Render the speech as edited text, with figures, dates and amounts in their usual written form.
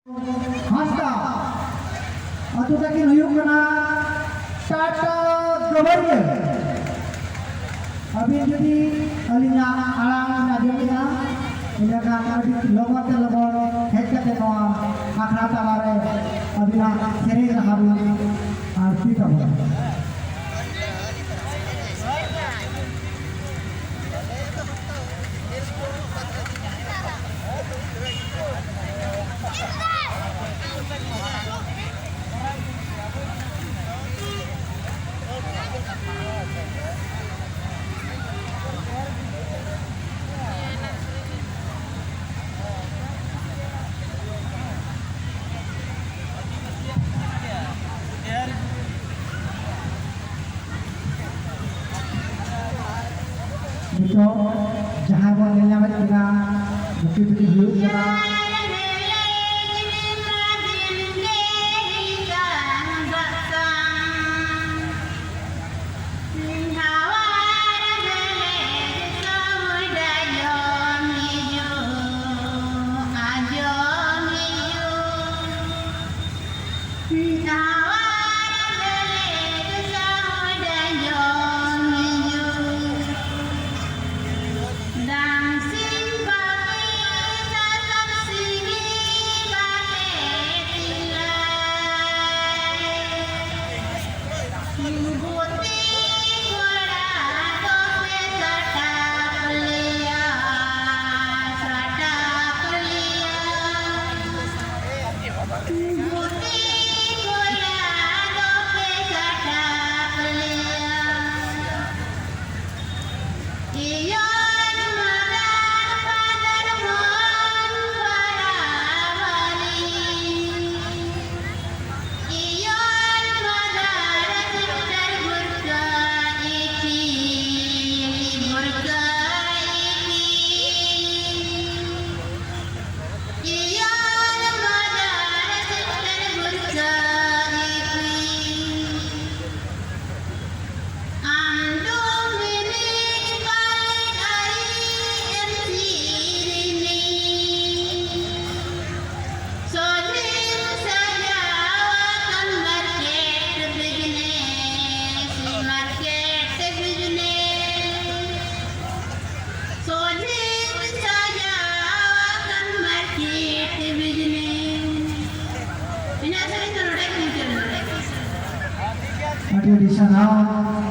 ᱦᱟᱸᱥᱫᱟ ᱟᱛᱳ ᱛᱟᱹᱠᱤᱱ ᱦᱩᱭᱩᱜ ᱠᱟᱱᱟ ᱴᱟᱴᱟ ᱜᱟᱵᱟᱨᱤᱭᱟᱹ ᱟᱹᱵᱤᱱ ᱡᱩᱫᱤ ᱟᱹᱞᱤᱧᱟᱜ ᱟᱲᱟᱝ ᱟᱸᱡᱚᱢᱮᱫᱼᱟ ᱮᱸᱰᱮᱠᱷᱟᱱ ᱟᱹᱰᱤ ᱞᱚᱜᱚᱱ ᱛᱮ ᱞᱚᱜᱚᱱ ᱦᱮᱡ ᱠᱟᱛᱮ ᱱᱚᱣᱟ ᱟᱠᱷᱲᱟ ᱛᱟᱞᱟᱨᱮ ᱟᱹᱵᱤᱱᱟᱜ ᱥᱮᱨᱮᱧ ᱨᱟᱦᱟ ᱵᱤᱱ ᱟᱹᱨᱥᱤ ᱛᱟᱵᱚᱱᱟ। Nito jahan bon nyamit kina bukti-bukti hidup kina Aduh di sana